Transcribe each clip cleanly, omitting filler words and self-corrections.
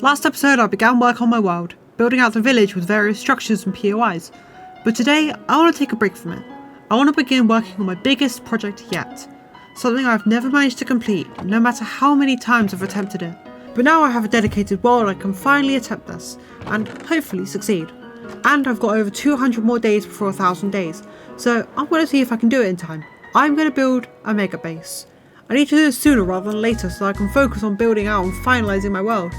Last episode I began work on my world, building out the village with various structures and POIs, but today I want to take a break from it. I want to begin working on my biggest project yet, something I've never managed to complete no matter how many times I've attempted it. But now I have a dedicated world, I can finally attempt this, and hopefully succeed. And I've got over 200 more days before 1,000 days, so I'm going to see if I can do it in time. I'm going to build a mega base. I need to do this sooner rather than later so I can focus on building out and finalising my world.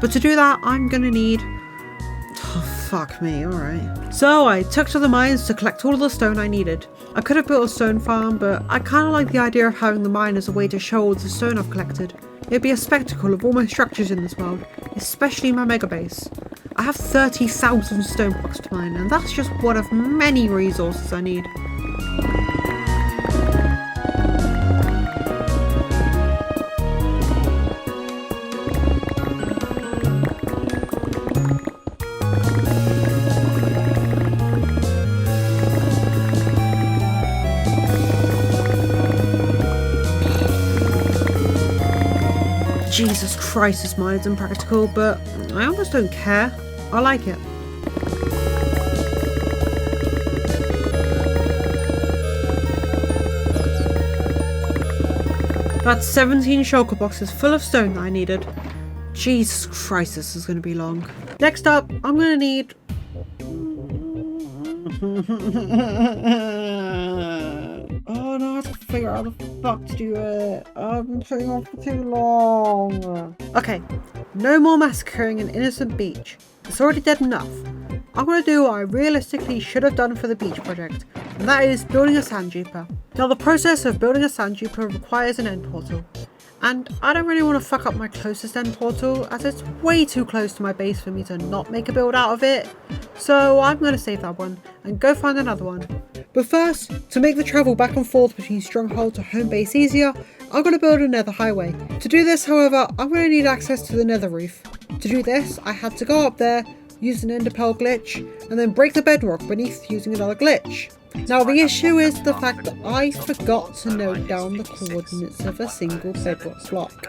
But to do that, I'm going to need... oh, fuck me, alright. So I took to the mines to collect all of the stone I needed. I could have built a stone farm, but I kind of like the idea of having the mine as a way to show all the stone I've collected. It'd be a spectacle of all my structures in this world, especially my mega base. I have 30,000 stone blocks to mine, and that's just one of many resources I need. Jesus Christ, this mine is impractical, but I almost don't care. I like it. That's 17 shulker boxes full of stone that I needed. Jesus Christ, this is going to be long. Next up, I'm going to need... oh no, I have to figure out how the fuck to do it. I've been putting off for too long. Okay, no more massacring an innocent beach. It's already dead enough. I'm going to do what I realistically should have done for the beach project, and that is building a sand duper. Now the process of building a sand duper requires an end portal, and I don't really want to fuck up my closest end portal as it's way too close to my base for me to not make a build out of it. So I'm going to save that one and go find another one. But first, to make the travel back and forth between stronghold to home base easier, I'm going to build a nether highway. To do this, however, I'm going to need access to the nether roof. To do this, I had to go up there, use an Undertale glitch, and then break the bedrock beneath using another glitch. Now the issue is the fact that I forgot to note down the coordinates of a single bedrock block.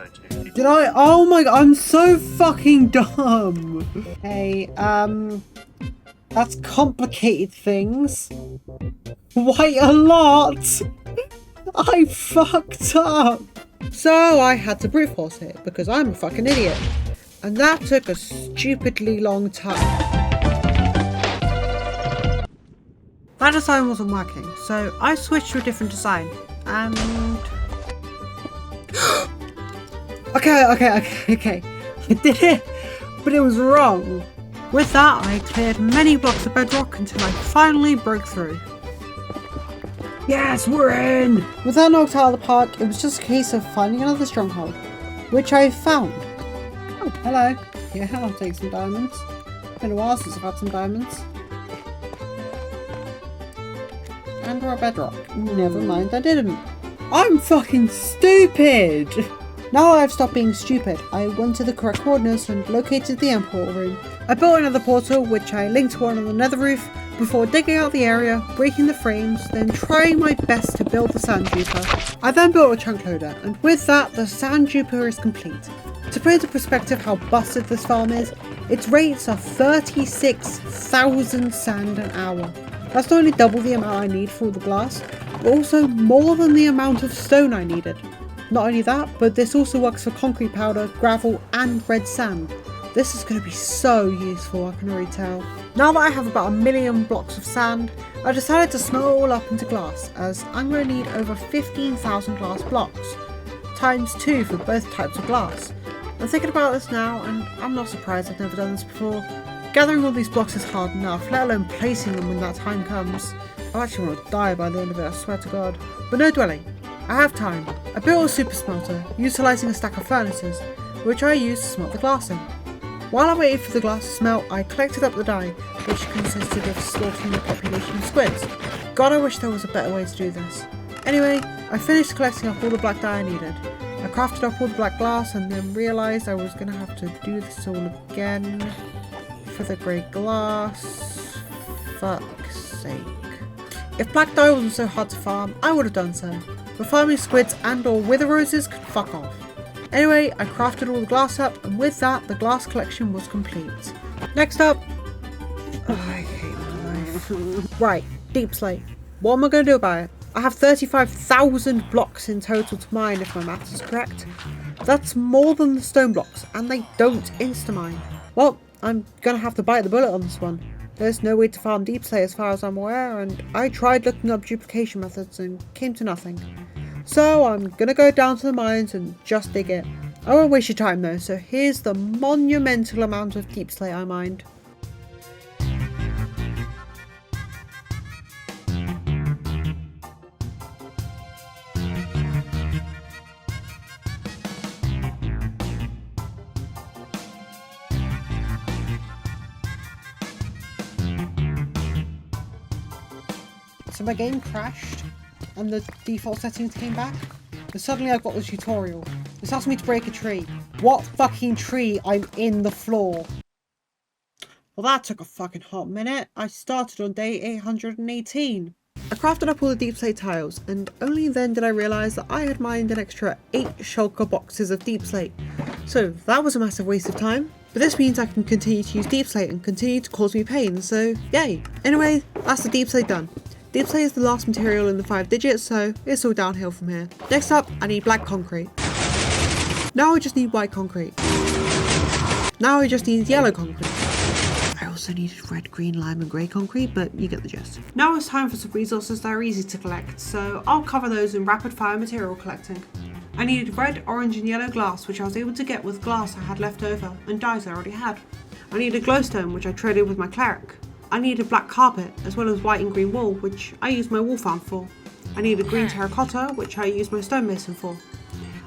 Did I? Oh my god, I'm so fucking dumb! Hey, that's complicated things. Quite a lot! I fucked up! So I had to brute force it, because I'm a fucking idiot. And that took a stupidly long time. That design wasn't working, so I switched to a different design, and... Okay. I did it, but it was wrong. With that, I cleared many blocks of bedrock until I finally broke through. Yes, we're in! With that knocked out of the park, it was just a case of finding another stronghold, which I found. Oh, hello. Yeah, I'll take some diamonds. Been a while since I've had some diamonds. And raw bedrock. Never mind, I didn't. I'm fucking stupid! Now I've stopped being stupid, I went to the correct coordinates and located the end portal room. I built another portal, which I linked to one on the nether roof, before digging out the area, breaking the frames, then trying my best to build the sand duper. I then built a chunk loader, and with that, the sand duper is complete. To put into perspective how busted this farm is, its rates are 36,000 sand an hour. That's not only double the amount I need for all the glass, but also more than the amount of stone I needed. Not only that, but this also works for concrete powder, gravel and red sand. This is going to be so useful, I can already tell. Now that I have about 1 million blocks of sand, I decided to smelt it all up into glass, as I'm going to need over 15,000 glass blocks, times 2 for both types of glass. I'm thinking about this now, and I'm not surprised I've never done this before. Gathering all these blocks is hard enough, let alone placing them when that time comes. I actually want to die by the end of it, I swear to God. But no dwelling. I have time. I built a super smelter, utilising a stack of furnaces, which I used to smelt the glass in. While I waited for the glass to smelt, I collected up the dye, which consisted of slaughtering the population of squids. God, I wish there was a better way to do this. Anyway, I finished collecting up all the black dye I needed. I crafted up all the black glass and then realised I was going to have to do this all again. For the grey glass. Fuck's sake. If black dye wasn't so hard to farm, I would have done so. But farming squids and or wither roses could fuck off. Anyway, I crafted all the glass up, and with that, the glass collection was complete. Next up, I hate my life. Right, Deepslate. What am I going to do about it? I have 35,000 blocks in total to mine if my maths is correct. That's more than the stone blocks, and they don't insta-mine. Well, I'm going to have to bite the bullet on this one. There's no way to farm Deepslate as far as I'm aware, and I tried looking up duplication methods and came to nothing. So I'm going to go down to the mines and just dig it. I won't waste your time though, so here's the monumental amount of Deepslate I mined. So my game crashed and the default settings came back, and suddenly I've got the tutorial. This asks me to break a tree. What fucking tree? I'm in the floor. Well, that took a fucking hot minute. I started on day 818. I crafted up all the Deepslate tiles, and only then did I realise that I had mined an extra 8 shulker boxes of Deepslate. So that was a massive waste of time. But this means I can continue to use Deepslate and continue to cause me pain, so yay. Anyway, that's the Deepslate done. Deepslate is the last material in the 5 digits, so it's all downhill from here. Next up, I need black concrete. Now I just need white concrete. Now I just need yellow concrete. I also needed red, green, lime and grey concrete, but you get the gist. Now it's time for some resources that are easy to collect, so I'll cover those in rapid fire material collecting. I needed red, orange and yellow glass, which I was able to get with glass I had left over and dyes I already had. I needed glowstone, which I traded with my cleric. I needed black carpet, as well as white and green wool, which I used my wool farm for. I needed green terracotta, which I used my stonemason for.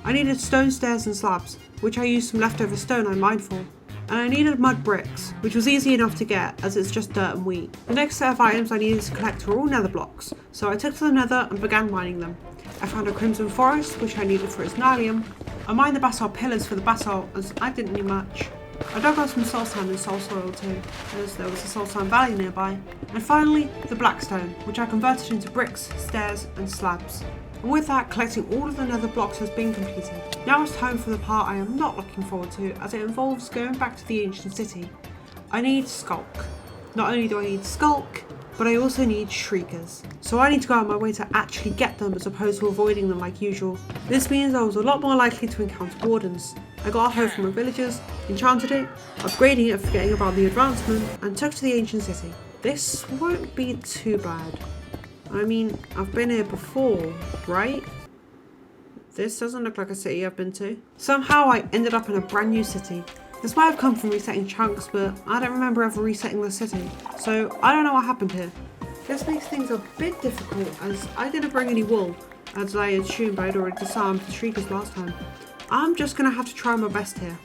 I needed stone stairs and slabs, which I used some leftover stone I mined for. And I needed mud bricks, which was easy enough to get as it's just dirt and wheat. The next set of items I needed to collect were all nether blocks, so I took to the nether and began mining them. I found a crimson forest, which I needed for its nylium. I mined the basalt pillars for the basalt, as I didn't need much. I dug out some soul sand and soul soil too, as there was a soul sand valley nearby. And finally, the blackstone, which I converted into bricks, stairs and slabs. And with that, collecting all of the nether blocks has been completed. Now it's time for the part I am not looking forward to, as it involves going back to the ancient city. I need skulk. Not only do I need skulk, but I also need shriekers. So I need to go out of my way to actually get them as opposed to avoiding them like usual. This means I was a lot more likely to encounter wardens. I got a hoe from my villagers, enchanted it, upgrading it, forgetting about the advancement, and took to the ancient city. This won't be too bad. I mean, I've been here before, right? This doesn't look like a city I've been to. Somehow I ended up in a brand new city. This might have come from resetting chunks, but I don't remember ever resetting the city, so I don't know what happened here. This makes things a bit difficult, as I didn't bring any wool, as I assumed I'd already disarmed the shriekers last time. I'm just gonna have to try my best here.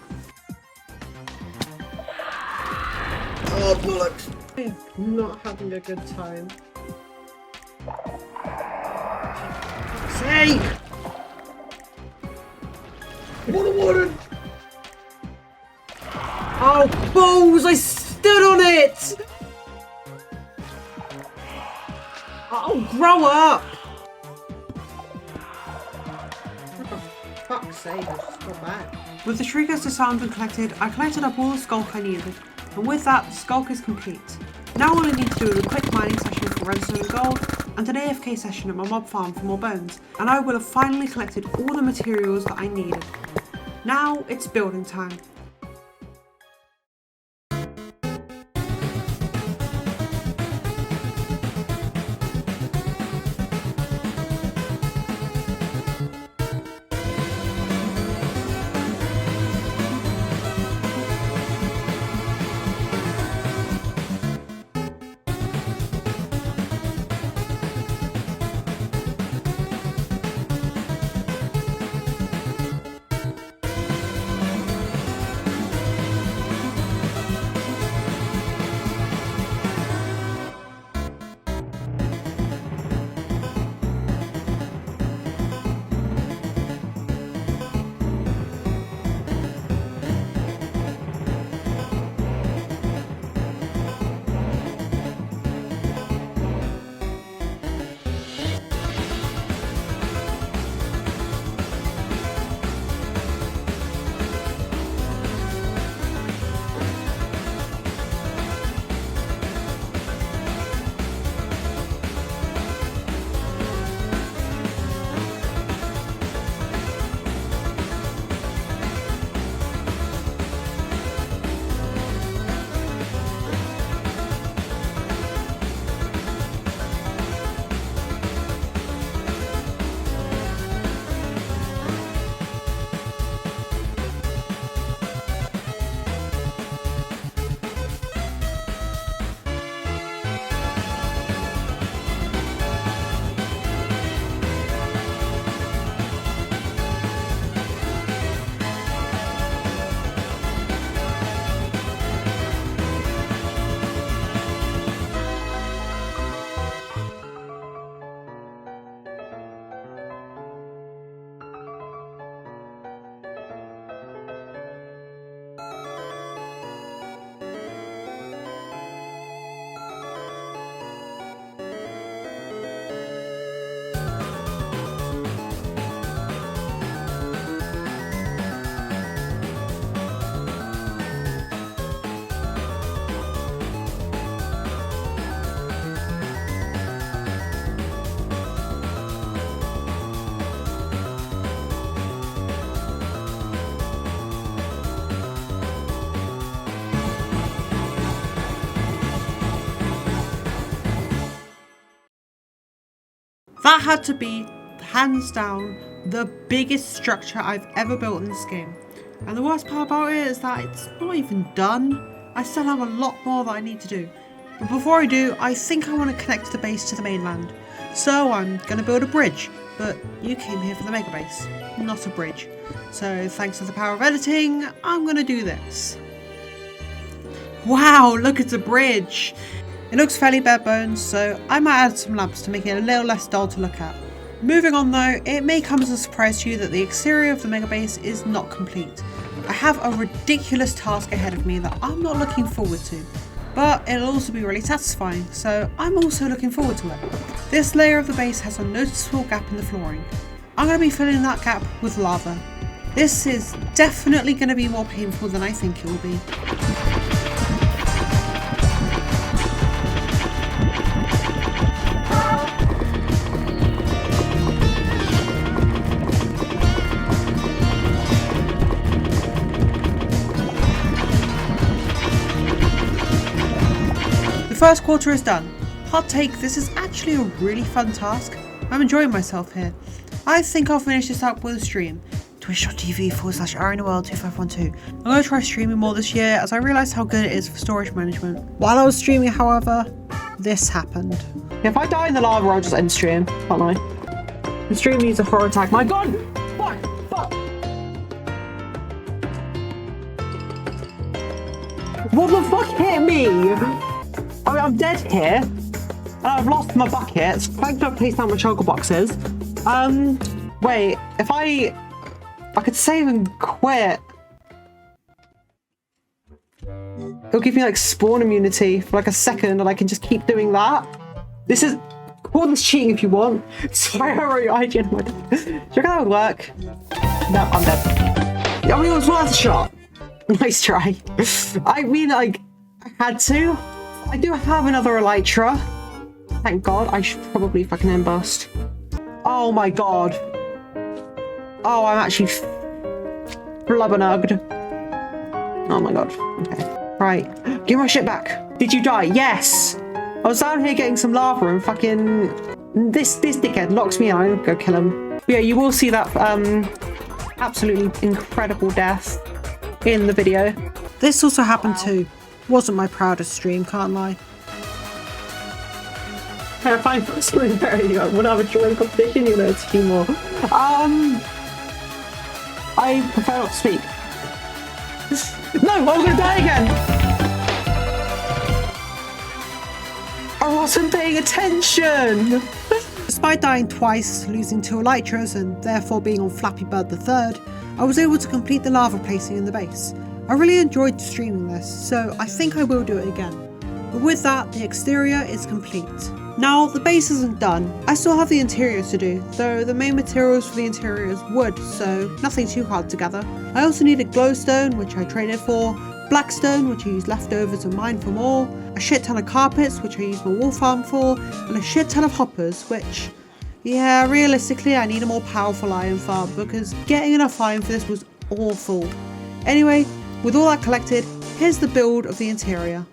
Oh bollocks! I'm not having a good time. Sake! What a warden! Oh balls! I stood on it! Oh, grow up! Fuck's sake, I just got back. With the shriekers disarmed and collected, I collected up all the skulk I needed, and with that, the skulk is complete. Now all I need to do is a quick mining session for redstone and gold, and an AFK session at my mob farm for more bones, and I will have finally collected all the materials that I needed. Now it's building time. That had to be, hands down, the biggest structure I've ever built in this game. And the worst part about it is that it's not even done. I still have a lot more that I need to do. But before I do, I think I want to connect the base to the mainland. So I'm going to build a bridge. But you came here for the mega base, not a bridge. So thanks to the power of editing, I'm going to do this. Wow, look, it's a bridge. It looks fairly bare bones, so I might add some lamps to make it a little less dull to look at. Moving on though, it may come as a surprise to you that the exterior of the mega base is not complete. I have a ridiculous task ahead of me that I'm not looking forward to, but it'll also be really satisfying, so I'm also looking forward to it. This layer of the base has a noticeable gap in the flooring. I'm going to be filling that gap with lava. This is definitely going to be more painful than I think it will be. The first quarter is done. Hot take, this is actually a really fun task. I'm enjoying myself here. I think I'll finish this up with a stream. Twitch.tv/RNOL2512. I'm going to try streaming more this year as I realised how good it is for storage management. While I was streaming, however, this happened. If I die in the lava, I'll just end stream, can't I? The stream needs a horror attack. My god! Fuck! Fuck! What the fuck hit me? I'm dead here. I've lost my buckets. Thanks for placing down my chocolate boxes. Wait, if I could save and quit. It'll give me like spawn immunity for like a second and I can just keep doing that. This is, call this cheating if you want. Sorry, I wrote IGN on my desk. Do you reckon that would work? No, I'm dead. I mean, it was worth a shot. Nice try. I mean, like, I had to. I do have another elytra. Thank God. I should probably fucking embossed. Oh my god. Oh, I'm actually flubbernugged. Oh my god. Okay. Right. Give my shit back. Did you die? Yes. I was down here getting some lava and fucking this dickhead locks me in. I'm gonna go kill him. But yeah, you will see that absolutely incredible death in the video. This also happened too. Wasn't my proudest stream, can't lie. Terrifying for a stream very young. When I have a drawing competition, you know, it's a few more. I prefer not to speak. No, I'm gonna die again! I wasn't paying attention! Despite dying twice, losing 2 elytras, and therefore being on Flappy Bird the third, I was able to complete the lava placing in the base. I really enjoyed streaming this, so I think I will do it again. But with that, the exterior is complete. Now, the base isn't done. I still have the interiors to do, though the main materials for the interior is wood, so nothing too hard to gather. I also needed glowstone, which I traded for, blackstone, which I used leftovers and mined for more, a shit ton of carpets, which I used my wool farm for, and a shit ton of hoppers, which, yeah, realistically I need a more powerful iron farm because getting enough iron for this was awful. Anyway, with all that collected, here's the build of the interior.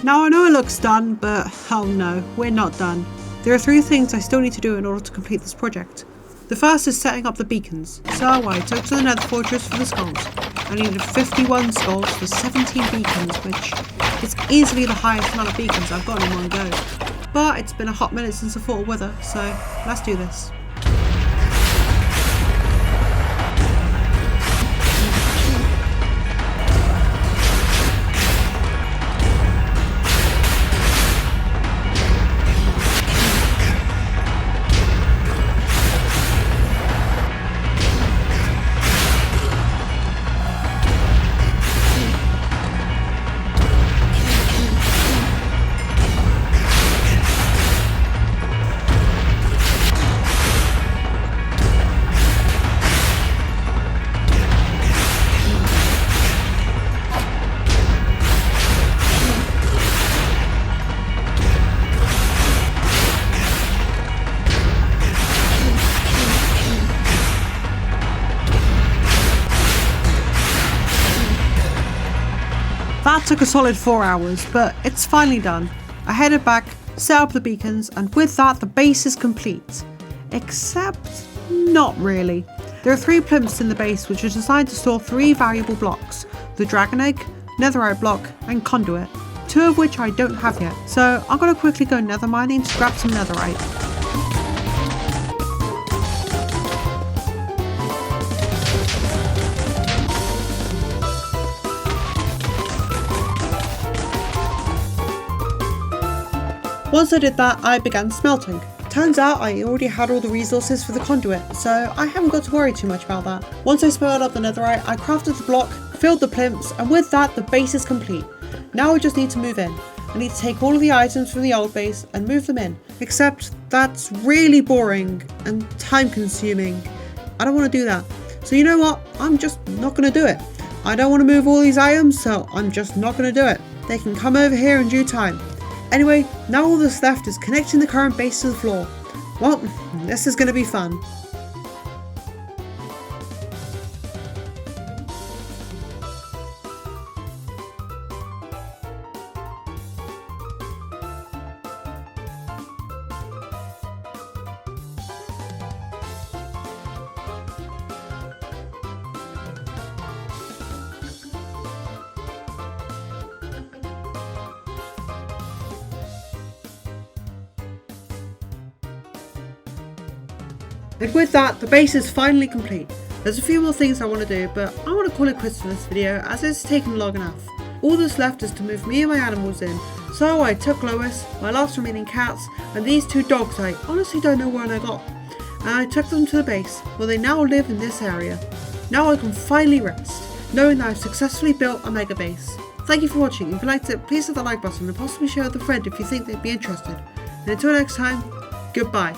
Now I know it looks done, but oh no, we're not done. There are 3 things I still need to do in order to complete this project. The first is setting up the beacons. So I took to the nether fortress for the skulls. I needed 51 skulls for 17 beacons, which is easily the highest amount of beacons I've got in one go. But it's been a hot minute since I fought a wither, so let's do this. took a solid 4 hours, but it's finally done. I headed back, set up the beacons, and with that the base is complete. Except, not really. There are 3 plinths in the base which are designed to store 3 valuable blocks: the dragon egg, netherite block, and conduit, 2 of which I don't have yet. So I'm going to quickly go nether mining to grab some netherite. Once I did that, I began smelting. Turns out I already had all the resources for the conduit, so I haven't got to worry too much about that. Once I smelted up the netherite, I crafted the block, filled the plinths, and with that the base is complete. Now I just need to move in. I need to take all of the items from the old base and move them in. Except that's really boring and time consuming. I don't want to do that. So you know what? I'm just not going to do it. I don't want to move all these items, so I'm just not going to do it. They can come over here in due time. Anyway, now all that's left is connecting the current base to the floor. Well, this is going to be fun. And with that, the base is finally complete. There's a few more things I want to do, but I want to call it quits for this video as it's taken long enough. All that's left is to move me and my animals in. So I took Lois, my last remaining cats, and these 2 dogs I honestly don't know where I got. And I took them to the base, where they now live in this area. Now I can finally rest, knowing that I've successfully built a mega base. Thank you for watching. If you liked it, please hit the like button and possibly share with a friend if you think they'd be interested. And until next time, goodbye.